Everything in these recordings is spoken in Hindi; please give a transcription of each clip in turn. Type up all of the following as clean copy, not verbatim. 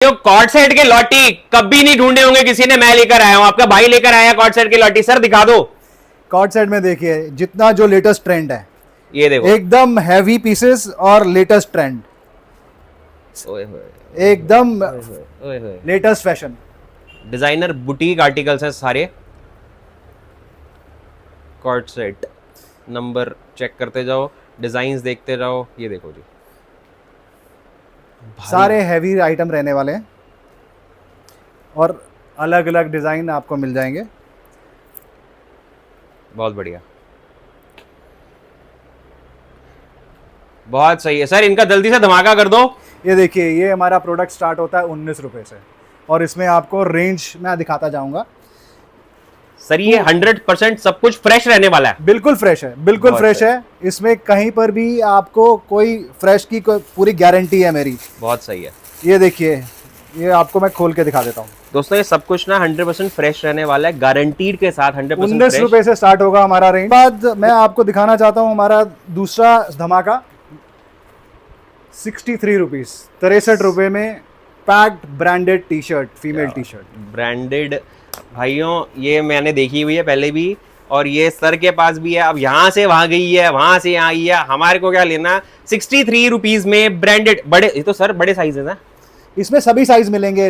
भाइयों कॉर्ड सेट के लॉटी कभी नहीं ढूंढे होंगे किसी ने, मैं लेकर आया हूं, आपका भाई लेकर आया कॉर्ड सेट के लॉटी। सर दिखा दो। कॉर्ड सेट में देखिए जितना जो लेटेस्ट ट्रेंड है, ये देखो एकदम हैवी पीसेस और लेटेस्ट ट्रेंड, ओए होए, एकदम ओए होए। Latest fashion. Designer boutique articles हैं सारे। कॉर्ड सेट नंबर चेक करते जाओ, डिजाइन्स देखते जाओ। ये देखो जी, सारे हैवी आइटम रहने वाले हैं और अलग अलग डिजाइन आपको मिल जाएंगे। बहुत बढ़िया, बहुत सही है सर। इनका जल्दी से धमाका कर दो। ये देखिए, ये हमारा प्रोडक्ट स्टार्ट होता है 19 रुपए से और इसमें आपको रेंज मैं दिखाता जाऊंगा। सर ये 100% सब कुछ फ्रेश रहने वाला है। बिल्कुल फ्रेश है, बिल्कुल बहुत फ्रेश है। इसमें कहीं पर भी आपको कोई फ्रेश की कोई पूरी गारंटी है मेरी। बहुत सही है। ये देखिए, ये आपको मैं खोल के दिखा देता हूँ। दोस्तों ये सब कुछ ना 100% फ्रेश रहने वाला है, गारंटीड के साथ 100% 19 फ्रेश। रुपए से स्टार्ट होगा हमारा रेंज। बाद मैं आपको दिखाना चाहता हूँ हमारा दूसरा धमाका 63 रुपीज, 63 रुपए में packed branded T shirt, female T shirt branded. भाइयों ये मैंने देखी हुई है पहले भी, और ये सर के पास भी है। अब यहाँ से वहां गई है, वहां से यहाँ आई है, हमारे को क्या लेना। 63 रुपीज में ब्रांडेड, बड़े, ये तो सर बड़े साइजेस हैं। इसमें सभी साइज मिलेंगे,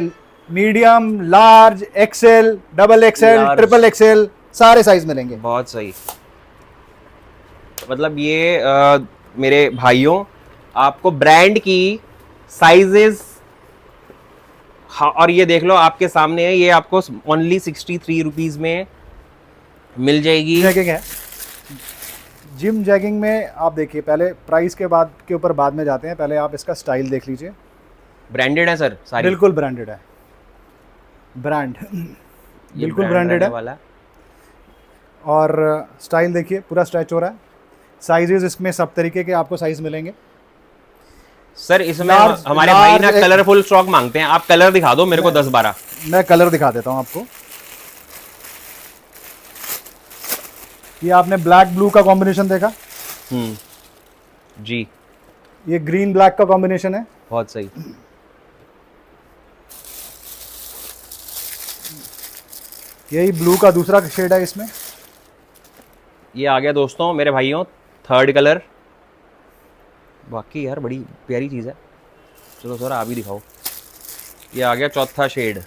medium, large, XL, double XL, triple XL, सारे साइज मिलेंगे। बहुत सही। मतलब ये मेरे भाइयों आपको ब्रांड की साइजेस, हाँ, और ये देख लो आपके सामने है, ये आपको ओनली 63 रुपीज में मिल जाएगी। जैगिंग है, जिम जैगिंग में आप देखिए, पहले प्राइस के ऊपर बाद में जाते हैं, पहले आप इसका स्टाइल देख लीजिए। ब्रांडेड है सर सारी, बिल्कुल ब्रांडेड है, ब्रांड बिल्कुल ब्रांडेड है वाला। और स्टाइल देखिए पूरा स्ट्रेच हो रहा है। साइजेस इसमें सब तरीके के आपको साइज मिलेंगे। सर इसमें हमारे भाई ना कलरफुल स्टॉक मांगते हैं, आप कलर दिखा दो मेरे को 10-12। मैं कलर दिखा देता हूं आपको। ये आपने ब्लैक ब्लू का कॉम्बिनेशन देखा? जी, ये ग्रीन ब्लैक का कॉम्बिनेशन है। बहुत सही। यही ब्लू का दूसरा शेड है इसमें। ये आ गया दोस्तों मेरे भाइयों थर्ड कलर। बाकी यार बड़ी प्यारी चीज है। चलो सर आप ही दिखाओ। ये आ गया चौथा शेड।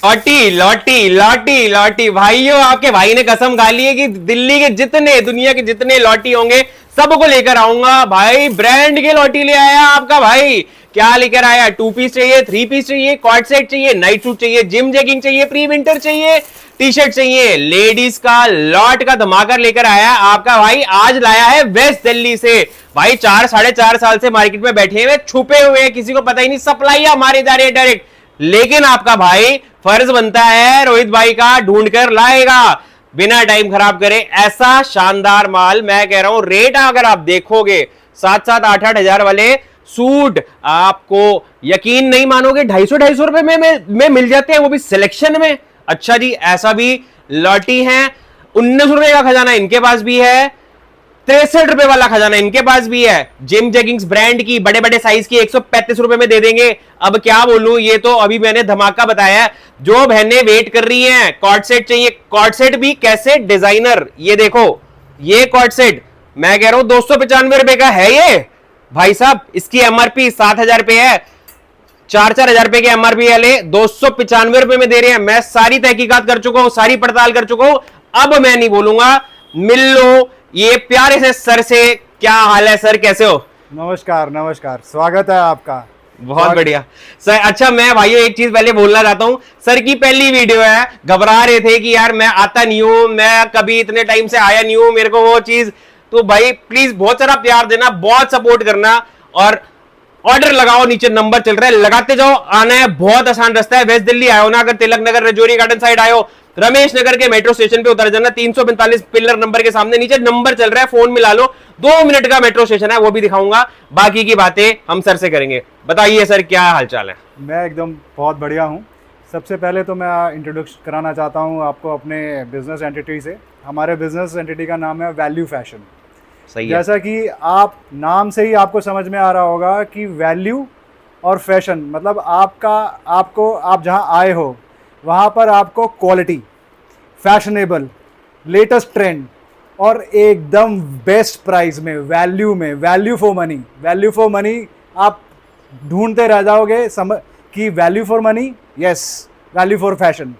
लॉटी लॉटी लॉटी लॉटी भाइयों, आपके भाई ने कसम खा ली है कि दिल्ली के जितने, दुनिया के जितने लॉटी होंगे सबको लेकर आऊंगा। भाई ब्रांड के लॉटी ले आया आपका भाई। क्या लेकर आया? 2 पीस चाहिए, 3 पीस चाहिए, कॉर्ड सेट चाहिए, नाइट सूट चाहिए, जिम जैगिंग चाहिए, प्री विंटर चाहिए, टी शर्ट चाहिए, लेडीज का लॉट का धमाका लेकर आया आपका भाई। आज लाया है वेस्ट दिल्ली से। भाई 4-4.5 साल से मार्केट में बैठे हुए, छुपे हुए हैं, किसी को पता ही नहीं, सप्लाई हमारी जा रही है डायरेक्ट। लेकिन आपका भाई फर्ज बनता है रोहित भाई का, ढूंढ कर लाएगा बिना टाइम खराब करे ऐसा शानदार माल। मैं कह रहा हूं रेट अगर आप देखोगे 7-8 हजार वाले सूट आपको यकीन नहीं मानोगे 250 रुपए में मिल जाते हैं, वो भी सिलेक्शन में। अच्छा जी, ऐसा भी लॉटी है। 19 रुपए का खजाना इनके पास भी है, 63 रुपए वाला खजाना इनके पास भी है। जिम जैगिंग्स ब्रांड की बड़े बड़े साइज की 135 रुपए में दे देंगे। अब क्या बोलूं, ये तो अभी मैंने धमाका बताया। जो बहनें वेट कर रही हैं, कॉर्ड सेट चाहिए, कॉर्ड सेट भी कैसे डिजाइनर। ये देखो, ये कॉर्ड सेट मैं कह रहा हूं 295 रुपए का है ये भाई साहब। इसकी एमआरपी 7,000 रुपए है, 4-4 हजार रुपए के एमआरपी वाले 295 रुपए में दे रहे हैं। मैं सारी तहकीकात कर चुका हूं, सारी पड़ताल कर चुका हूं, अब मैं नहीं बोलूंगा। मिल लो ये प्यारे से सर से। क्या हाल है सर, कैसे हो? नमस्कार नमस्कार, स्वागत है आपका। बहुत बढ़िया सर। अच्छा मैं भाइयों एक चीज पहले बोलना चाहता हूं, सर की पहली वीडियो है, घबरा रहे थे कि यार मैं आता नहीं हूं, मैं कभी इतने टाइम से आया नहीं हूं, मेरे को वो चीज। तो भाई प्लीज बहुत सारा प्यार देना, बहुत सपोर्ट करना और ऑर्डर लगाओ। नीचे नंबर चल रहा है, लगाते जाओ। आना है बहुत आसान रास्ता है। वेस्ट दिल्ली आयो ना, अगर तिलक नगर रजौरी गार्डन साइड आयो, रमेश नगर के मेट्रो स्टेशन पे उतर जाना, 345 पिलर नंबर के सामने, नीचे नंबर चल रहा है, फोन मिला लो। 2 मिनट का मेट्रो स्टेशन है, वो भी दिखाऊंगा। बाकी की बातें हम सर से करेंगे। बताइए सर क्या हालचाल है? मैं एकदम बहुत बढ़िया हूँ। सबसे पहले तो मैं इंट्रोड्यूस कराना चाहता हूँ आपको अपने बिजनेस एंटिटी से। हमारे बिजनेस एंटिटी का नाम है वैल्यू फैशन। सही है। जैसा कि आप नाम से ही आपको समझ में आ रहा होगा कि वैल्यू और फैशन, मतलब आप जहाँ आए हो वहाँ पर आपको क्वालिटी, फैशनेबल, लेटेस्ट ट्रेंड और एकदम बेस्ट प्राइस में, वैल्यू फॉर मनी आप ढूंढते रह जाओगे कि value for money, yes, value for fashion,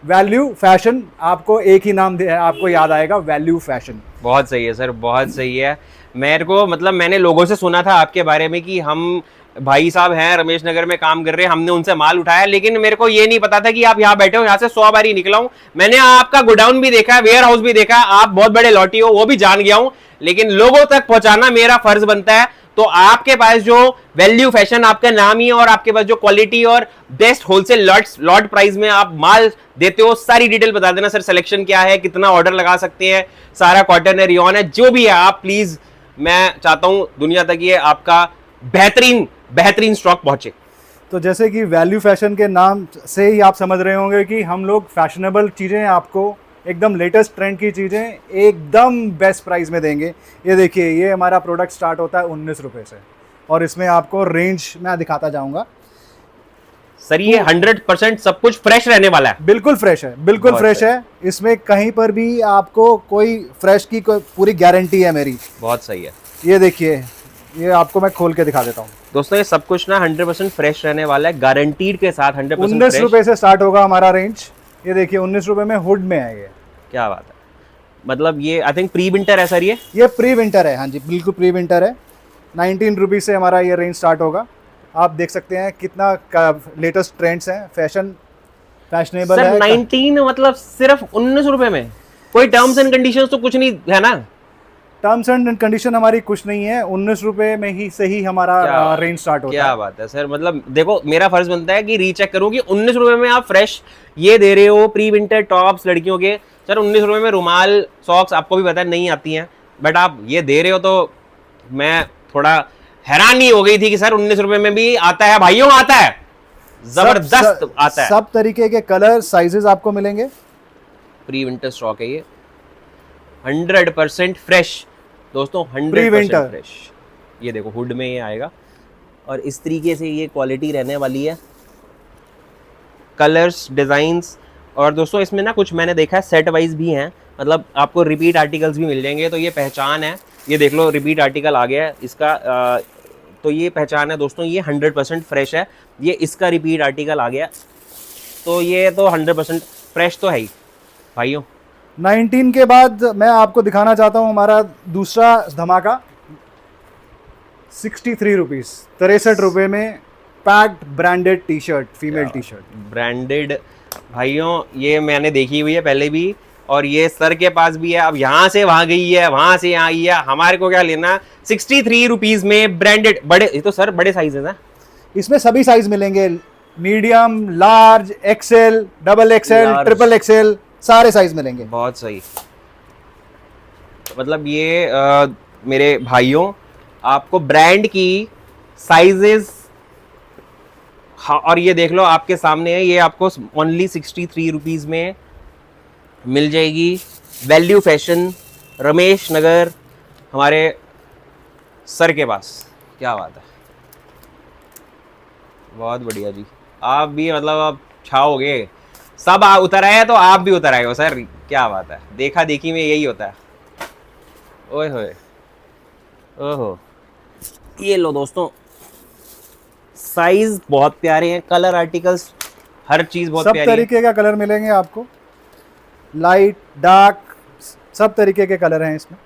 value fashion, आपको एक ही नाम आपको याद आएगा, वैल्यू फैशन। बहुत सही है सर, बहुत सही है। मेरे को मतलब मैंने लोगों से सुना था आपके बारे में कि हम भाई साहब हैं रमेश नगर में काम कर रहे हैं, हमने उनसे माल उठाया, लेकिन मेरे को ये नहीं पता था कि आप यहाँ बैठे हो। यहाँ से 100 बार ही निकला हूँ, मैंने आपका गोडाउन भी देखा है, वेयर हाउस भी देखा है, आप बहुत बड़े लॉटी हो वो भी जान गया हूँ, लेकिन लोगों तक पहुंचाना मेरा फर्ज बनता है। तो आपके पास जो वैल्यू फैशन आपका नाम ही है, और आपके पास जो क्वालिटी और बेस्ट होलसेल लॉट प्राइस में आप माल देते हो, सारी डिटेल बता देना सर। सिलेक्शन क्या है, कितना ऑर्डर लगा सकते हैं, सारा कॉटन है, रियॉन है, जो भी है आप प्लीज, मैं चाहता हूं दुनिया तक ये आपका बेहतरीन स्टॉक पहुंचे। तो जैसे कि वैल्यू फैशन के नाम से ही आप समझ रहे होंगे कि हम लोग फैशनेबल चीज़ें, आपको एकदम लेटेस्ट ट्रेंड की चीज़ें एकदम बेस्ट प्राइस में देंगे। ये देखिए, ये हमारा प्रोडक्ट स्टार्ट होता है 19 रुपये से, और इसमें आपको रेंज मैं दिखाता जाऊंगा। सर ये 100% सब कुछ फ्रेश रहने वाला है। बिल्कुल फ्रेश है, बिल्कुल फ्रेश है, इसमें कहीं पर भी आपको कोई फ्रेश की पूरी गारंटी है मेरी। बहुत सही है। ये देखिए, ये आपको मैं खोल के दिखा देता हूँ दोस्तों, ये सब कुछ ना 100% फ्रेश रहने वाला है, गारंटीड के साथ 100% 19 रुपये से स्टार्ट होगा हमारा रेंज। ये देखिए 19 रुपये में हुड में है ये। क्या बात है, मतलब ये आई थिंक प्री विंटर है सर। ये प्री विंटर है, हाँ जी बिल्कुल प्री विंटर है। 19 रुपीज़ से हमारा ये रेंज स्टार्ट होगा। आप देख सकते हैं कितना लेटेस्ट ट्रेंड्स हैं, फैशनेबल है। 19 मतलब सिर्फ 19 रुपए में, कोई टर्म्स एंड कंडीशंस तो कुछ नहीं है ना? टर्म्स एंड कंडीशन हमारी कुछ नहीं है, 19 रुपए में ही से ही हमारा रेंज स्टार्ट होता है। क्या बात है सर, मतलब देखो मेरा फर्ज बनता है कि रीचेक करूं कि 19 रुपए में आप फ्रेश ये दे रहे हो, प्री विंटर टॉप्स लड़कियों के। सर 19 रुपए में रुमाल, सॉक्स आपको भी पता है नहीं आती हैं, बट आप ये दे रहे हो, तो मैं थोड़ा हैरान नहीं हो गई थी कि सर 19 रुपए में भी आता है भाइयों, आता है, जबरदस्त आता है। सब तरीके के कलर साइजेस आपको मिलेंगे। प्री विंटर स्टॉक है ये, 100% फ्रेश दोस्तों, 100% फ्रेश। ये देखो हुड में ये आएगा, और इस तरीके से ये क्वालिटी रहने वाली है, कलर्स, डिजाइन्स। और दोस्तों इसमें ना कुछ मैंने देखा है सेट वाइज भी हैं, मतलब आपको रिपीट आर्टिकल्स भी मिल जाएंगे, तो ये पहचान है। ये देख लो रिपीट आर्टिकल आ गया है इसका, तो ये पहचान है दोस्तों, ये 100% फ्रेश है। ये इसका रिपीट आर्टिकल आ गया, तो ये तो 100% फ्रेश तो है ही भाइयों। 19 के बाद मैं आपको दिखाना चाहता हूँ हमारा दूसरा धमाका, 63 रुपीज़, 63 रुपये में packed branded T shirt, female T shirt branded भाइयों। ये मैंने देखी हुई है पहले भी, और ये सर के पास भी है, अब यहाँ से वहाँ गई है, वहाँ से यहाँ आई है, हमारे को क्या लेना। 63 रुपीज़ में ब्रांडेड, बड़े, ये तो सर बड़े साइज है ना, इसमें सभी साइज मिलेंगे, medium, large, XL, double XL, triple XL, सारे साइज मिलेंगे। बहुत सही, मतलब ये मेरे भाइयों आपको ब्रांड की साइजेस, हाँ, और ये देख लो आपके सामने है, ये आपको ओनली 63 रुपीज़ में मिल जाएगी। वैल्यू फैशन, रमेश नगर, हमारे सर के पास। क्या बात है, बहुत बढ़िया जी। आप भी मतलब आप छाओगे, सब उतर आए तो आप भी उतर आए हो सर। क्या बात है, देखा देखी में यही होता है। ओए होए, ओहो, ये लो दोस्तों, साइज बहुत प्यारे हैं, कलर आर्टिकल्स, हर चीज बहुत प्यारी है। सब तरीके का कलर मिलेंगे आपको, लाइट, डार्क, सब तरीके के कलर हैं इसमें।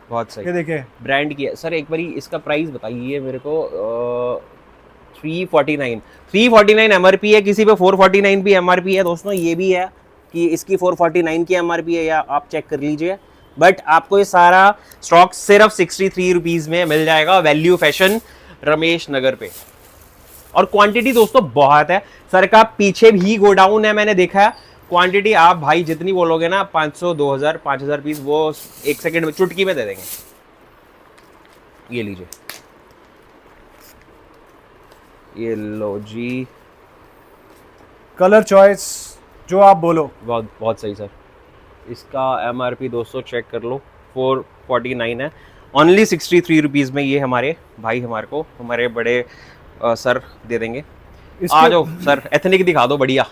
बहुत सही। ये देखिए ब्रांड की है सर, एक बारी इसका प्राइस बताइए मेरे को। 349 एमआरपी है, किसी पे 449 भी एमआरपी है दोस्तों। ये भी है कि इसकी 449 की एमआरपी है, या आप चेक कर लीजिए, बट आपको ये सारा स्टॉक सिर्फ 63 रुपीज़ में मिल जाएगा, वैल्यू फैशन रमेश नगर पे। और क्वांटिटी दोस्तों बहुत है, सर का पीछे भी गोडाउन है, मैंने देखा है। क्वांटिटी आप भाई जितनी बोलोगे ना, 500, 2000, 5000 पीस, वो 1 सेकंड में, चुटकी में दे देंगे। ये लीजिए, ये लो जी, कलर चॉइस जो आप बोलो। बहुत बहुत सही सर। इसका एमआरपी दोस्तों चेक कर लो, 449 है, ओनली 63 रुपीज़ में ये हमारे भाई हमारे को, हमारे बड़े सर दे देंगे। आ इसके जाओ सर, एथनिक दिखा दो बढ़िया।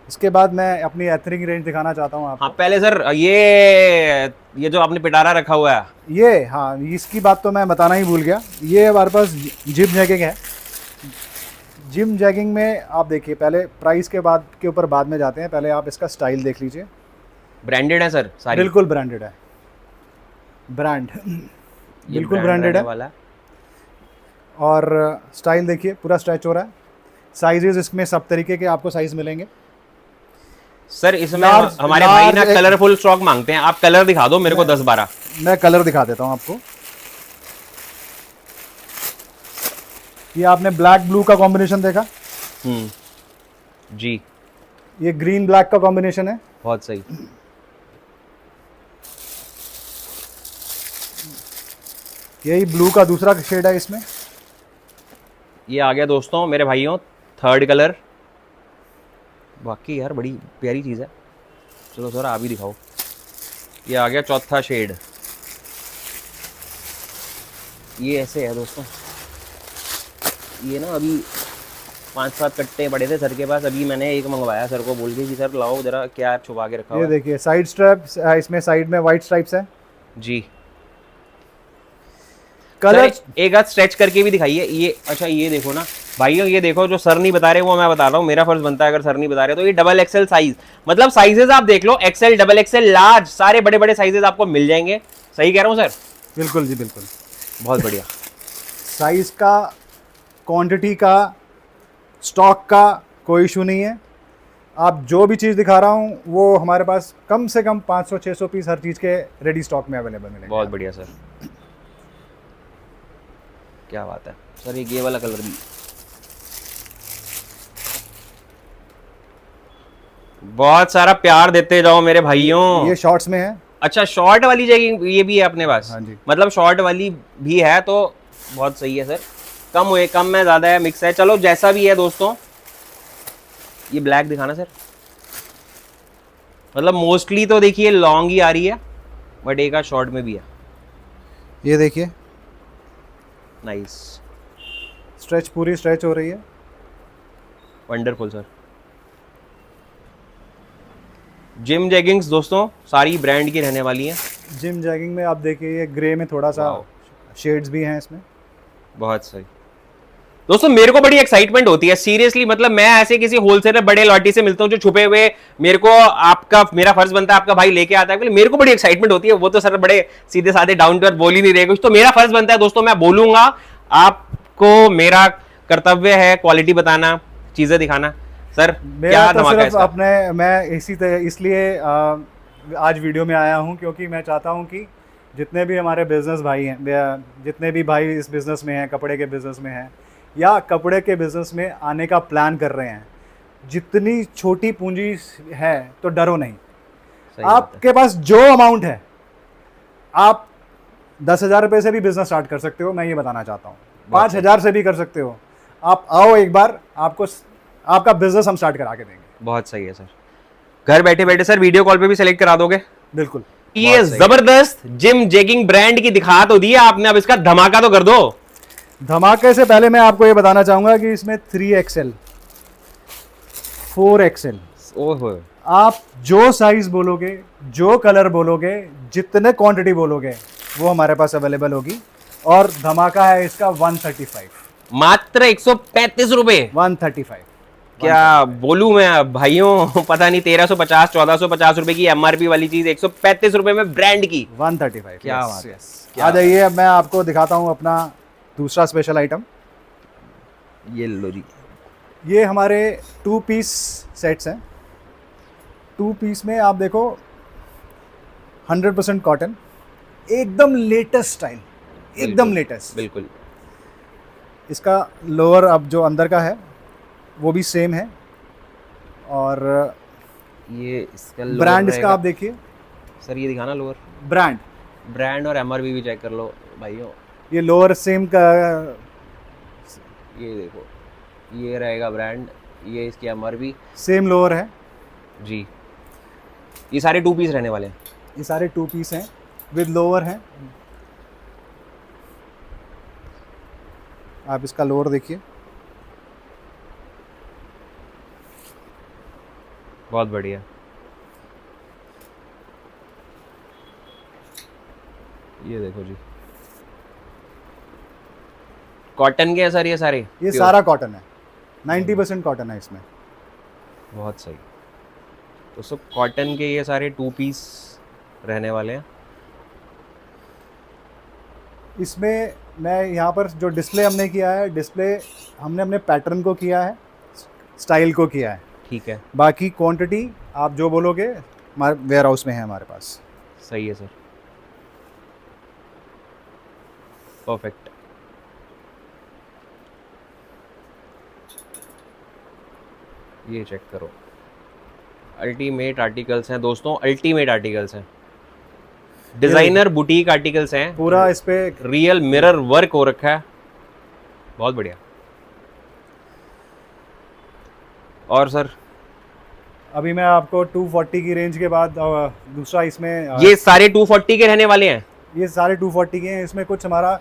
इसके बाद मैं अपनी एथनिक रेंज दिखाना चाहता हूँ हाँ आपको। पहले सर ये जो आपने पिटारा रखा हुआ है। ये हाँ, इसकी बात तो मैं बताना ही भूल गया। ये हमारे पास जिम जैगिंग है। जिम जैगिंग में आप देखिए, पहले प्राइस के ऊपर बाद में जाते हैं, पहले आप इसका स्टाइल देख लीजिए। ब्रांडेड है सर सारी? बिल्कुल ब्रांडेड है, ब्रांड ये बिल्कुल brand ब्रांडेड रहने है। वाला है। और स्टाइल देखिए, पूरा स्ट्रेच हो रहा है। साइजेस इसमें सब तरीके के आपको साइज मिलेंगे। सर इसमें Large- हमारे भाई ना large एक- कलरफुल स्टॉक मांगते हैं, आप कलर दिखा दो मेरे को 10-12। मैं कलर दिखा देता हूँ आपको। ये आपने ब्लैक ब्लू का कॉम्बिनेशन देखा, जी ये ग्रीन ब्लैक का कॉम्बिनेशन है। बहुत सही। यही ब्लू का दूसरा शेड है इसमें। ये आ गया दोस्तों मेरे भाइयों 3rd कलर। बाकी यार बड़ी प्यारी चीज़ है। चलो थोड़ा आप ही दिखाओ। ये आ गया 4था शेड। ये ऐसे है दोस्तों, ये ना अभी 5-7 कट्टे पड़े थे सर के पास, अभी मैंने एक मंगवाया सर को बोल के कि सर लाओ जरा क्या छुपा के रखा ये हुआ है। देखिए साइड स्ट्रैप्स, इसमें साइड में वाइट स्ट्राइप्स है। जी कलर सर, एक आध स्ट्रेच करके भी दिखाइए। ये अच्छा ये देखो ना भाइयों, ये देखो जो सर नहीं बता रहे वो मैं बता रहा हूँ, मेरा फर्ज बनता है अगर सर नहीं बता रहे तो। ये डबल एक्सएल साइज, मतलब साइजेस आप देख लो, एक्सएल, डबल एक्सएल, लार्ज, सारे बड़े बड़े साइजेस आपको मिल जाएंगे। सही कह रहा हूँ सर? बिल्कुल जी बिल्कुल। बहुत बढ़िया। साइज का, क्वांटिटी का, स्टॉक का कोई इशू नहीं है। आप जो भी चीज़ दिखा रहा हूँ वो हमारे पास कम से कम 500-600 पीस हर चीज़ के रेडी स्टॉक में अवेलेबल मिलेंगे। बहुत बढ़िया सर, क्या बात है सर। ये वाला कलर भी बहुत सारा प्यार देते जाओ मेरे भाइयों। ये शॉर्ट्स में है। अच्छा शॉर्ट वाली जैगिंग ये भी है अपने पास? हाँ जी। मतलब शॉर्ट वाली भी है तो बहुत सही है सर। कम हुए, कम में ज़्यादा है, मिक्स है, चलो जैसा भी है दोस्तों। ये ब्लैक दिखाना सर। मतलब मोस्टली तो देखिए लॉन्ग ही आ रही है, बट एक आध शॉर्ट में भी है। ये देखिए नाइस, स्ट्रेच, पूरी स्ट्रेच हो रही है। Wonderful sir. जिम जैगिंग्स दोस्तों सारी ब्रांड की रहने वाली हैं। जिम जैगिंग में आप देखिए, ये ग्रे में थोड़ा सा वाओ। शेड्स भी हैं इसमें। बहुत सही दोस्तों, मेरे को बड़ी एक्साइटमेंट होती है सीरियसली। मतलब मैं ऐसे किसी होलसेलर बड़े लॉटी से मिलता हूँ जो छुपे हुए मेरे को मेरा फर्ज बनता है आपका भाई लेके आता है, मेरे को बड़ी एक्साइटमेंट होती है। वो तो सर बड़े सीधे साधे डाउन टू अर्थ बोल ही नहीं रहे कुछ, तो मेरा फर्ज बनता है दोस्तों, मैं बोलूंगा। आपको मेरा कर्तव्य है क्वालिटी बताना, चीजें दिखाना। सर क्या मेरा तो धमाका है सिर्फ इसका? अपने, मैं इसलिए आज वीडियो में आया हूँ क्योंकि मैं चाहता हूँ कि जितने भी हमारे बिजनेस भाई हैं, जितने भी भाई इस बिज़नेस में हैं, कपड़े के बिज़नेस में हैं या कपड़े के बिज़नेस में आने का प्लान कर रहे हैं, जितनी छोटी पूंजी है तो डरो नहीं। सही बात है। आपके पास जो अमाउंट है, आप 10,000 रुपये से भी बिज़नेस स्टार्ट कर सकते हो। मैं ये बताना चाहता हूँ, 5,000 से भी कर सकते हो। आप आओ एक बार, आपका बिज़नेस हम स्टार्ट करा के देंगे। बहुत सही है सर। घर बैठे बैठे सर वीडियो कॉल पे भी सेलेक्ट करा दोगे? बिल्कुल। ये जबरदस्त जिम जैगिंग ब्रांड की दिखा तो दिया आपने, अब इसका धमाका तो कर दो। धमाके से पहले मैं आपको ये बताना चाहूँगा कि इसमें 3XL, 4XL, ओहो, आप जो साइज बोलोगे, जो कलर बोलोगे, जितने क्वांटिटी बोलोगे वो हमारे पास अवेलेबल होगी। और धमाका है इसका 135, मात्र 135 रुपए। 135। क्या बोलूं मैं भाइयों, पता नहीं 1350 1450 रुपए की एमआरपी वाली चीज 135 रुपए में ब्रांड की। 135। क्या Yes, बात है, yes। क्या आ जाइए, अब मैं आपको दिखाता हूँ अपना दूसरा स्पेशल आइटम। ये लो जी। ये हमारे 2 पीस सेट्स हैं। 2 पीस में आप देखो 100% कॉटन, एकदम लेटेस्ट स्टाइल, एकदम बिल्कुल, लेटेस्ट। बिल्कुल। इसका लोअर अब जो अंदर का है वो भी सेम है। और ये इसका लोअर ब्रांड इसका रहेगा। आप देखिए, सर ये दिखाना लोअर ब्रांड और एमआरपी भी चेक कर लो भाइयों। ये लोअर सेम का, ये देखो, ये रहेगा ब्रांड, ये इसकी एमआरपी सेम लोअर है जी। ये सारे 2 पीस रहने वाले हैं। ये सारे 2 पीस हैं विद लोअर हैं। आप इसका लोअर देखिए, बहुत बढ़िया। ये देखो जी, कॉटन के हैं सर ये सारे? ये Pure? सारा कॉटन है, 90% कॉटन है इसमें। बहुत सही। तो सब कॉटन के ये सारे 2 पीस रहने वाले हैं। इसमें मैं यहाँ पर जो डिस्प्ले हमने किया है, डिस्प्ले हमने अपने पैटर्न को किया है, स्टाइल को किया है। ठीक है, बाकी क्वांटिटी आप जो बोलोगे हमारे वेयर हाउस में है हमारे पास। सही है सर, परफेक्ट। ये चेक करो, अल्टीमेट आर्टिकल्स हैं दोस्तों, अल्टीमेट आर्टिकल्स हैं, डिजाइनर बुटीक आर्टिकल्स हैं, पूरा इस पे रियल मिरर वर्क हो रखा है, बहुत बढ़िया। और सर अभी मैं आपको 240 की रेंज के बाद दूसरा इसमें ये सारे 240 के रहने वाले हैं? ये सारे 240 के हैं। इसमें कुछ हमारा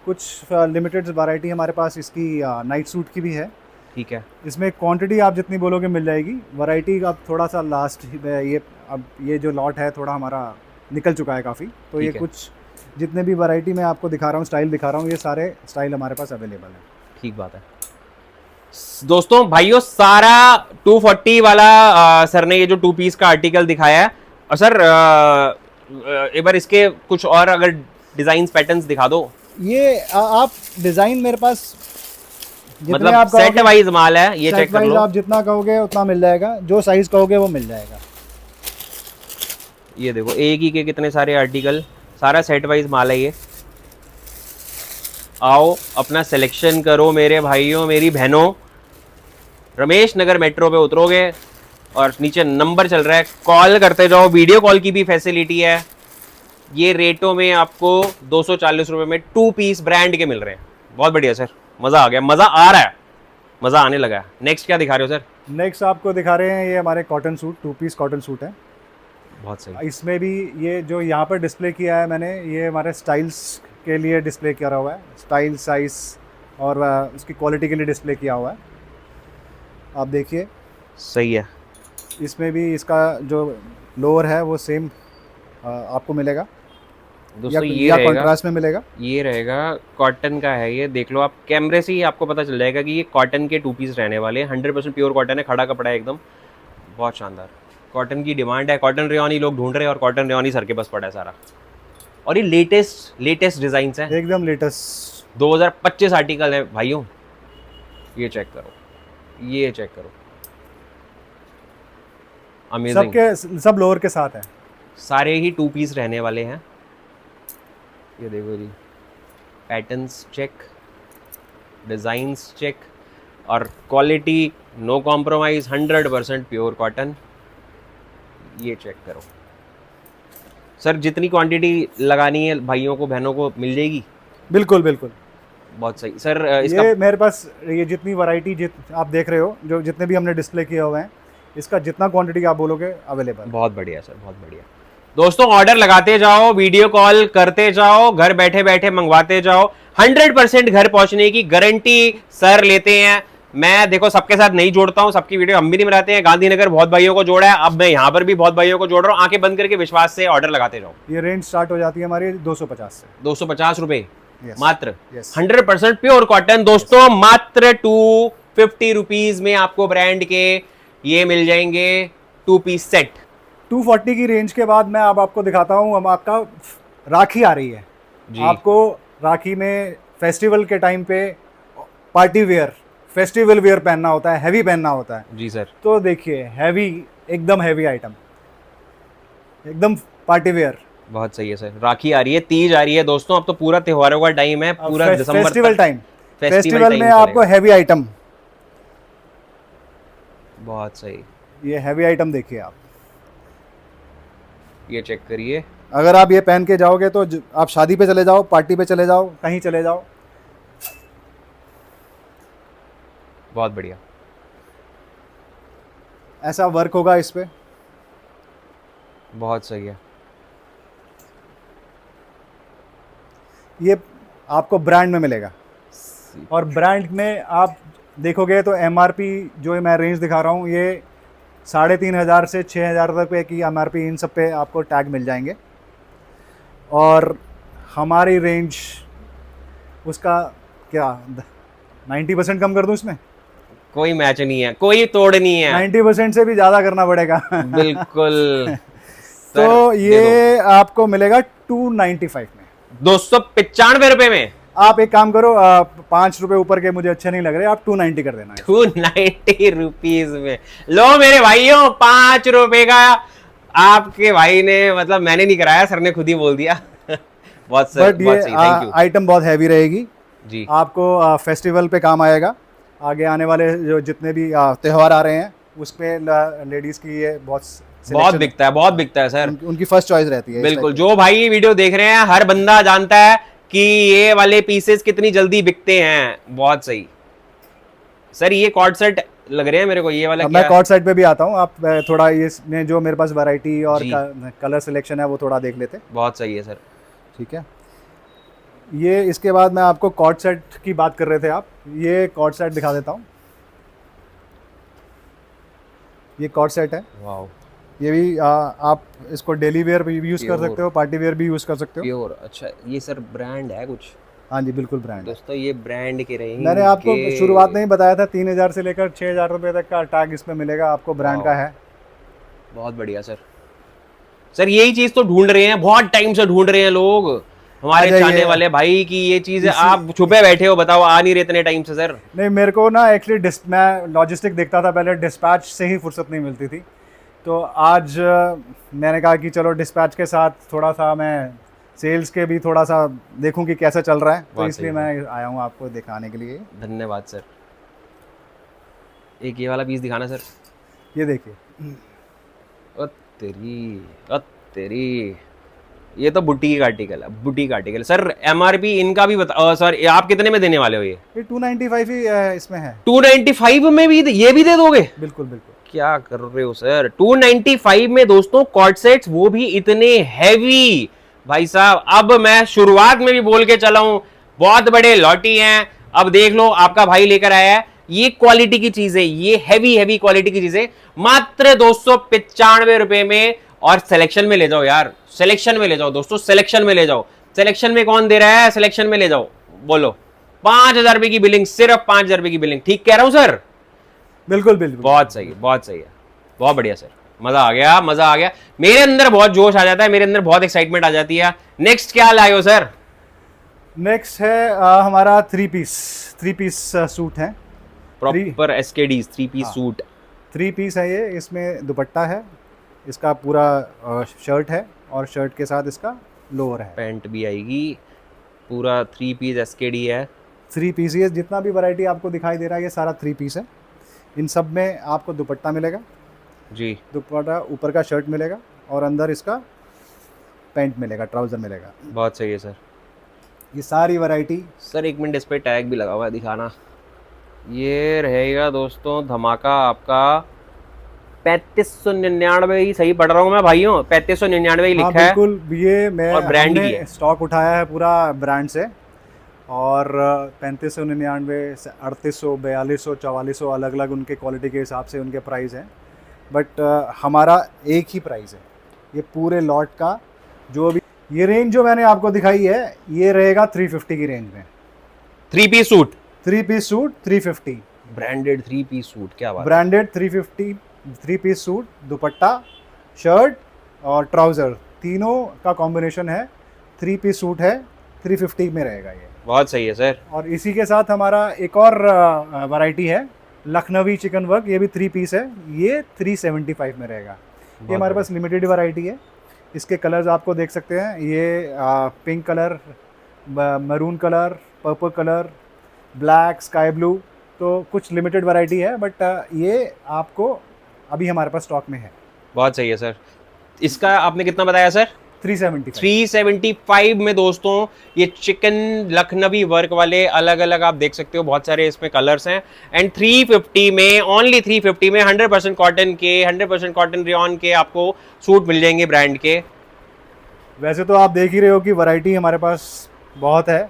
कुछ लिमिटेड वैरायटी हमारे पास इसकी नाइट सूट की भी है। ठीक है, इसमें क्वांटिटी आप जितनी बोलोगे मिल जाएगी। वैरायटी अब थोड़ा सा लास्ट ये अब ये जो लॉट है थोड़ा हमारा निकल चुका है काफ़ी, तो ये ठीक है। कुछ जितने भी वैरायटी मैं आपको दिखा रहा हूँ, स्टाइल दिखा रहा हूँ, ये सारे स्टाइल हमारे पास अवेलेबल है। ठीक बात है दोस्तों। भाइयों सारा 240 वाला सर ने ये जो 2 पीस का आर्टिकल दिखाया है। और सर एक बार इसके कुछ और अगर डिजाइन पैटर्न्स दिखा दो। ये आप डिज़ाइन मेरे पास जितने मतलब आप सेट कहोगे, वाइज माल है, ये सेट चेक कर वाइज लो। आप जितना कहोगे उतना मिल जाएगा, जो साइज कहोगे वो मिल जाएगा। ये देखो एक ही के कितने सारे आर्टिकल, सारा सेट वाइज माल है ये। आओ अपना सिलेक्शन करो मेरे भाइयों मेरी बहनों। रमेश नगर मेट्रो पे उतरोगे और नीचे नंबर चल रहा है, कॉल करते जाओ, वीडियो कॉल की भी फैसिलिटी है। ये रेटों में आपको 240 रुपए में 2 पीस ब्रांड के मिल रहे हैं। बहुत बढ़िया सर, मज़ा आ गया, मज़ा आ रहा है, मज़ा आने लगा है। नेक्स्ट क्या दिखा रहे हो सर? नेक्स्ट आपको दिखा रहे हैं ये हमारे cotton suit, 2 piece cotton suit है। बहुत सही। इसमें भी ये जो यहाँ पर डिस्प्ले किया है मैंने, ये हमारे स्टाइल्स के लिए डिस्प्ले करा हुआ है, स्टाइल साइज और उसकी क्वालिटी के लिए डिस्प्ले किया हुआ है। आप देखिए सही है इसमें भी इसका जो लोअर है वो सेम आपको मिलेगा, दोस्तों। ये या रहेगा, कॉन्ट्रास्ट में मिलेगा। ये रहेगा कॉटन का है। ये देख लो आप कैमरे से ही आपको पता चल जाएगा कि ये कॉटन के 2 पीस रहने वाले हैं। 100% प्योर कॉटन है, खड़ा कपड़ा है एकदम, बहुत शानदार। कॉटन की डिमांड है, कॉटन रेयॉन लोग ढूंढ रहे हैं और कॉटन रेयॉन सर के पास पड़ा है सारा। और ये लेटेस्ट डिजाइन है, एकदम लेटेस्ट 2025 आर्टिकल है भाइयों। ये चेक करो, ये चेक करो, अमेजिंग। सबके सब लोअर के साथ है। सारे ही 2 पीस रहने वाले हैं। ये देखो जी, पैटर्न्स चेक, डिज़ाइंस चेक, और quality no compromise, 100% pure cotton. ये चेक करो सर, जितनी क्वांटिटी लगानी है भाइयों को बहनों को मिल जाएगी। बिल्कुल बिल्कुल, बहुत सही सर। इसका ये मेरे पास ये जितनी वैरायटी आप देख रहे हो, जो जितने भी हमने डिस्प्ले किए हुए हैं, इसका जितना क्वांटिटी आप बोलोगे अवेलेबल। बहुत बढ़िया सर, बहुत बढ़िया। दोस्तों ऑर्डर लगाते जाओ, वीडियो कॉल करते जाओ, घर बैठे बैठे मंगवाते जाओ। 100% घर पहुंचने की गारंटी सर लेते हैं। मैं देखो सबके साथ नहीं जोड़ता हूं, सबकी वीडियो हम भी नहीं बनाते हैं। गांधीनगर बहुत भाइयों को जोड़ा है, अब मैं यहां पर भी बहुत भाइयों को जोड़ रहा हूं। आंखें बंद करके विश्वास से ऑर्डर लगाते जाओ। ये रेंज स्टार्ट हो जाती है हमारी 250 से। 250 रुपए Yes. मात्र। Yes. 100% प्योर कॉटन दोस्तों, मात्र 250 रुपीज में आपको ब्रांड के ये मिल जाएंगे 2 पीस सेट। 240 की रेंज के बाद मैं अब आपको दिखाता हूँ, हम आपका राखी आ रही है जी। आपको राखी में फेस्टिवल के टाइम पे पार्टी वेयर, फेस्टिवल वेयर पहनना होता है, हैवी पहनना होता है। जी सर, तो देखिए हैवी, एकदम हैवी आइटम, एकदम पार्टी वेयर। बहुत सही है सर। राखी आ रही है, तीज आ रही है दोस्तों, अब तो पूरा त्योहारों का टाइम है, पूरा दिसंबर फेस्टिवल तक टाइम, फेस्टिवल time में आपको चलेगा। हैवी आइटम, बहुत सही। ये हैवी आइटम देखिए आप। ये चेक करिए, अगर आप ये पहन के जाओगे तो आप शादी पे चले जाओ, पार्टी पे चले जाओ, कहीं चले जाओ। बहुत बढ़िया। ऐसा वर्क होगा इस पे। बहुत सही है। ये आपको ब्रांड में मिलेगा, और ब्रांड में आप देखोगे तो एमआरपी जो मैं रेंज दिखा रहा हूँ, ये 3,500 से 6,000 रुपये की MRP इन सब पे आपको टैग मिल जाएंगे। और हमारी रेंज उसका क्या 90% कम कर दूं इसमें? कोई मैच नहीं है, कोई तोड़ नहीं है। 90% से भी ज़्यादा करना पड़ेगा। बिल्कुल। तो ये आपको मिलेगा 295 में, 295 रुपए में। आप एक काम करो, 5 रुपए ऊपर के मुझे अच्छे नहीं लग रहे, आप 290 कर देना। 290 रुपीज में लो मेरे भाइयों, 5 रुपए का आपके भाई ने, मतलब मैंने नहीं कराया, सर ने खुद ही बोल दिया। बहुत सर, बट बहुत ये सही, थैंक यू आइटम बहुत हैवी रहेगी जी। आपको, फेस्टिवल पे काम आएगा। आगे आने वाले जो जितने भी त्यौहार आ रहे हैं उस पे लेडीज की ये बहुत बहुत बिकता है, बहुत बिकता है सर। उनकी फर्स्ट चॉइस रहती है। बिल्कुल, जो भाई ये वीडियो देख रहे हैं हर बंदा जानता है कि ये वाले पीसेस कितनी जल्दी बिकते हैं। बहुत सही सर। ये कॉर्ड सेट लग रहे हैं मेरे को, ये वाला क्या? मैं कॉर्ड सेट पे भी आता हूँ, आप थोड़ा इसमें जो मेरे पास वैरायटी और कलर सिलेक्शन है वो थोड़ा देख लेते। बहुत सही है सर। ठीक है, ये इसके बाद मैं आपको कॉर्ड सेट की बात कर रहे थे आप, ये कॉर्ड सेट दिखा देता हूँ। ये कॉर्ड सेट है, वाओ। ये भी आप इसको डेली वेयर भी यूज़ कर सकते हो, पार्टी वेयर भी यूज़ कर सकते हो। प्योर। अच्छा, ये सर ब्रांड है कुछ? हाँ जी, बिल्कुल ब्रांड है दोस्तों, ये ब्रांड के रहेंगे। मैंने आपको शुरुआत में ही बताया था, 3,000 से लेकर 6,000 रुपये तक का टैग इसमें मिलेगा आपको, ब्रांड का है। बहुत बढ़िया सर। सर यही चीज़ तो ढूंढ रहे हैं, बहुत टाइम से ढूंढ रहे हैं लोग, हमारे चाहने वाले भाई की ये चीज़। आप छुपे बैठे हो, बताओ, आ नहीं रहे इतने टाइम से सर। नहीं, मेरे को ना एक्चुअली मैं लॉजिस्टिक देखता था पहले, डिस्पैच से ही फुर्सत नहीं मिलती थी। तो आज मैंने कहा कि चलो डिस्पैच के साथ थोड़ा सा मैं सेल्स के भी थोड़ा सा देखूं कि कैसा चल रहा है, तो इसलिए मैं आया हूं आपको दिखाने के लिए। धन्यवाद सर। एक ये वाला पीस दिखाना सर। ये देखिए, ओ तेरी, ये तो बुटीक आर्टिकल है, बुटीक आर्टिकल। सर MRP इनका भी बता सर, आप कितने में देने वाले हो? ये 295 ही इसमें है। 295 में भी ये भी दे दोगे? बिल्कुल बिल्कुल। क्या कर रहे हो सर? 295 में दोस्तों कॉर्ड सेट्स, वो भी इतने हैवी। भाई साहब, अब मैं शुरुआत में भी बोल के चला हूं, बहुत बड़े लॉटी हैं। अब देख लो, आपका भाई लेकर आया है, ये क्वालिटी की चीज है, ये हैवी क्वालिटी की चीज है, मात्र 295 रुपए में। और सिलेक्शन में ले जाओ यार, सिलेक्शन में ले जाओ दोस्तों, सिलेक्शन में ले जाओ। सिलेक्शन में कौन दे रहा है? सिलेक्शन में ले जाओ। बोलो, 5,000 रुपए की बिलिंग, सिर्फ 5,000 रुपए की बिलिंग। ठीक कह रहा हूं सर? बिल्कुल बिल्कुल, बहुत सही है, बहुत सही है, बहुत बढ़िया सर। मजा आ गया, मजा आ गया। मेरे अंदर बहुत जोश आ जाता है, मेरे अंदर बहुत एक्साइटमेंट आ जाती है। नेक्स्ट क्या लाए हो सर? नेक्स्ट है हमारा 3 पीस सूट है, proper SKDs 3 piece suit. 3 piece है ये। इसमें दुपट्टा है, इसका पूरा शर्ट है, और शर्ट के साथ इसका लोअर है, पैंट भी आएगी। पूरा 3 पीस SKD है। 3 पीस, ये जितना भी वैरायटी आपको दिखाई दे रहा है ये सारा 3 पीस है। इन सब में आपको दुपट्टा मिलेगा जी, दुपट्टा, ऊपर का शर्ट मिलेगा, और अंदर इसका पैंट मिलेगा, ट्राउज़र मिलेगा। बहुत सही है सर। ये सारी वैरायटी। सर 1 मिनट, इस पे टैग भी लगा हुआ है, दिखाना। ये रहेगा दोस्तों धमाका आपका 3599 ही सही पढ़ रहा हूँ मैं भाइयों, 3599 ही लिखा है। बिल्कुल, ये मैं और ब्रांड भी है। स्टॉक उठाया है पूरा ब्रांड से, और 3599 से 3800, 4200, 4400 अलग अलग उनके क्वालिटी के हिसाब से उनके प्राइस हैं। बट हमारा एक ही प्राइस है ये पूरे लॉट का। जो भी ये रेंज जो मैंने आपको दिखाई है, ये रहेगा 350 की रेंज में। 3 piece suit, 3 piece suit 350, branded 3 piece suit, क्या बात है। Branded 350 3 piece suit, dupatta, shirt और ट्राउज़र, तीनों का कॉम्बिनेशन है। 3 पीस सूट है, 350 में रहेगा ये। बहुत सही है सर। और इसी के साथ हमारा एक और वैरायटी है, लखनवी चिकन वर्क, ये भी 3 पीस है, ये 375 में रहेगा। ये हमारे पास लिमिटेड वैरायटी है। इसके कलर्स आपको देख सकते हैं, ये pink colour, maroon colour, purple colour, black, sky blue, तो कुछ लिमिटेड वैरायटी है, बट ये आपको अभी हमारे पास स्टॉक में है। बहुत सही है सर। इसका आपने कितना बताया सर? 375 में दोस्तों ये चिकन लखनवी वर्क वाले अलग अलग आप देख सकते हो, बहुत सारे इसमें कलर्स हैं। एंड 350 में, ओनली 350 में 100% कॉटन के, 100% कॉटन रेयॉन के आपको सूट मिल जाएंगे ब्रांड के। वैसे तो आप देख ही रहे हो कि वैरायटी हमारे पास बहुत है,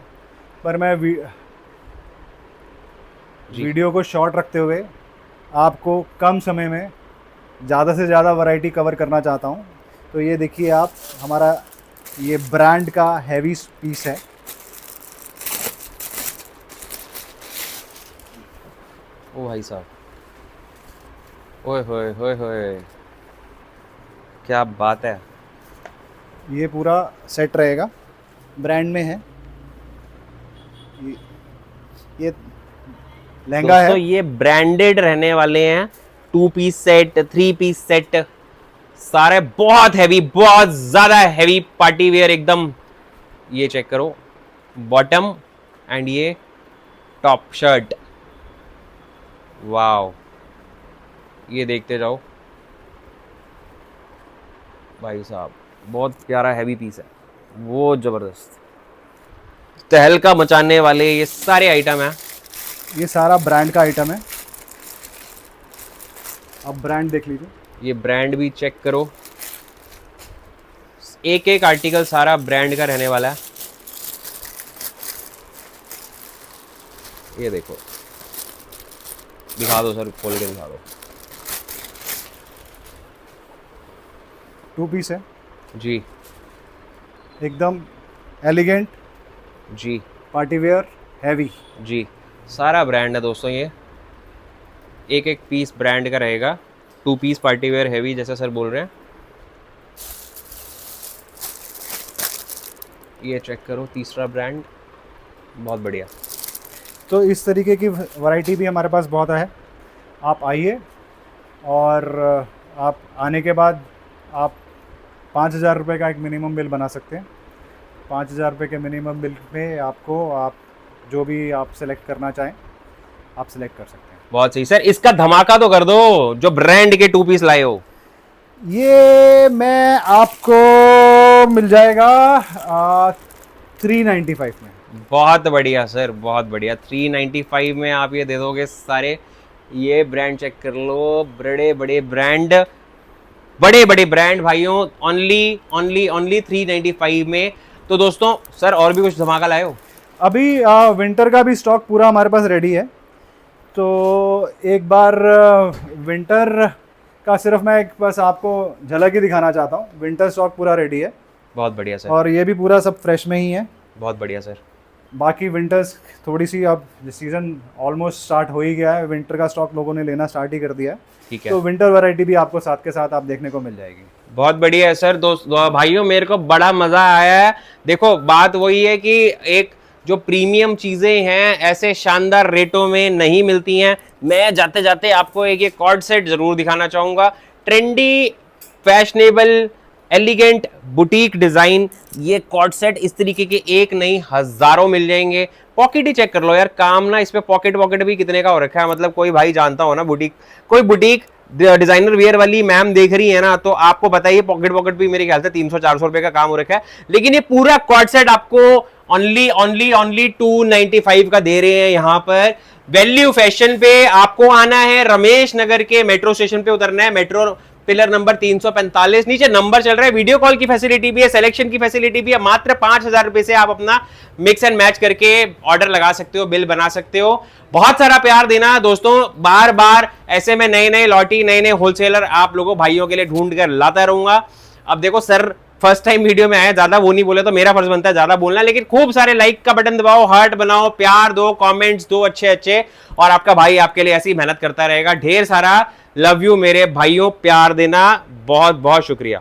पर मैं वीडियो को शॉर्ट रखते हुए आपको कम समय में ज़्यादा से ज़्यादा वैरायटी कवर करना चाहता हूँ। तो ये देखिए आप, हमारा ये ब्रांड का हैवी पीस है। ओ भाई साहब, ओए होए होए होए, क्या बात है। ये पूरा सेट रहेगा, ब्रांड में है ये लहंगा दोस्तों है। ये ब्रांडेड रहने वाले हैं, 2 पीस सेट, 3 पीस सेट, सारे बहुत हैवी, बहुत ज्यादा हैवी पार्टी वेयर एकदम। ये चेक करो, बॉटम एंड ये टॉप शर्ट, वाओ, ये देखते जाओ भाई साहब, बहुत प्यारा हैवी पीस है, वो जबरदस्त तहलका मचाने वाले ये सारे आइटम हैं। ये सारा ब्रांड का आइटम है, आप ब्रांड देख लीजिए। ये ब्रांड भी चेक करो, एक एक आर्टिकल सारा ब्रांड का रहने वाला है। ये देखो, दिखा दो सर, खोल के दिखा दो। 2 पीस है, जी एकदम एलिगेंट, जी पार्टी वेयर, हैवी। जी, सारा ब्रांड है दोस्तों। ये एक एक पीस ब्रांड का रहेगा, 2 पीस पार्टी वेयर हैवी, जैसा सर बोल रहे हैं। ये चेक करो, तीसरा ब्रांड, बहुत बढ़िया। तो इस तरीके की वैरायटी भी हमारे पास बहुत है। आप आइए, और आप आने के बाद आप 5,000 रुपये का एक मिनिमम बिल बना सकते हैं। 5,000 रुपये के मिनिमम बिल में आपको, आप जो भी आप सेलेक्ट करना चाहें आप सेलेक्ट कर सकते हैं। बहुत सही सर, इसका धमाका तो कर दो, जो ब्रांड के 2 पीस लाए हो। ये मैं आपको मिल जाएगा 395 में। बहुत बढ़िया सर, बहुत बढ़िया, 395 में आप ये दे दोगे सारे। ये ब्रांड चेक कर लो, बड़े बड़े ब्रांड, बड़े बड़े ब्रांड भाइयों, ओनली ओनली ओनली 395 में। तो दोस्तों सर और भी कुछ धमाका लाए हो? अभी विंटर का भी स्टॉक पूरा हमारे पास रेडी है। तो एक बार विंटर का सिर्फ मैं एक बस आपको झलक ही दिखाना चाहता हूँ। विंटर स्टॉक पूरा रेडी है, बहुत बढ़िया सर, और ये भी पूरा सब फ्रेश में ही है। बहुत बढ़िया सर। बाकी विंटर्स थोड़ी सी, अब सीज़न ऑलमोस्ट स्टार्ट हो ही गया है, विंटर का स्टॉक लोगों ने लेना स्टार्ट ही कर दिया है। ठीक है, तो विंटर वैरायटी भी आपको साथ के साथ आप देखने को मिल जाएगी। बहुत बढ़िया है सर। भाइयों मेरे को बड़ा मजा आया है। देखो बात वही है कि एक जो प्रीमियम चीजें हैं ऐसे शानदार रेटों में नहीं मिलती हैं। मैं जाते जाते आपको एक ये कॉर्ड सेट जरूर दिखाना चाहूंगा, trendy, fashionable, elegant, boutique design. ये कॉर्ड सेट इस तरीके के एक नहीं हजारों मिल जाएंगे। पॉकेट ही चेक कर लो यार, काम ना इस पे पॉकेट वॉकेट भी कितने का हो रखा है। मतलब कोई भाई जानता हो ना बुटीक, कोई बुटीक डिजाइनर वेयर वाली मैम देख रही है ना, तो आपको बताइए पॉकेट वॉकेट भी मेरे ख्याल से 300-400 रुपए का काम हो रखा है। लेकिन ये पूरा कॉर्ड सेट आपको ओनली ओनली ओनली 295 का दे रहे हैं यहाँ पर। वैल्यू फैशन पे आपको आना है, रमेश नगर के मेट्रो स्टेशन पे उतरना है, मेट्रो पिलर नंबर 345, नीचे नंबर चल रहा है। वीडियो कॉल की फैसिलिटी भी है, सिलेक्शन की फैसिलिटी भी है। मात्र 5,000 रुपए से आप अपना मिक्स एंड मैच करके ऑर्डर लगा सकते हो, बिल बना सकते हो। बहुत सारा प्यार देना दोस्तों, बार बार ऐसे में नए नए लॉटी, नए नए होलसेलर आप लोगों भाइयों के लिए ढूंढ कर लाता रहूंगा। अब देखो सर फर्स्ट टाइम वीडियो में आया, ज्यादा वो नहीं बोले तो मेरा फर्ज बनता है ज्यादा बोलना, लेकिन खूब सारे लाइक का बटन दबाओ, हार्ट बनाओ, प्यार दो, कमेंट्स दो अच्छे अच्छे, और आपका भाई आपके लिए ऐसी मेहनत करता रहेगा। ढेर सारा लव यू मेरे भाइयों, प्यार देना, बहुत बहुत शुक्रिया।